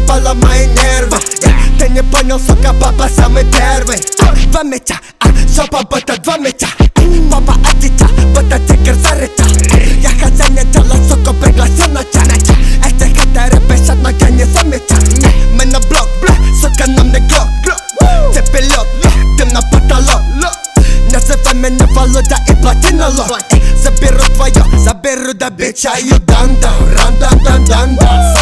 запала мои нервы. Ты не понял, сука, папа самый первый. Два меча, жопа будто два меча. Папа отвеча, будто тигр зарыча. Я хозяин тела, сука, пригласил на чай. Эти хатеры пишут, но я не замечаю. Мы на блок, сука, нам не глок. Ты пилот, дым на потолок. Называй меня Володя и плати налог. Заберу твое, заберу до бича. You done down, run down, down, down, down.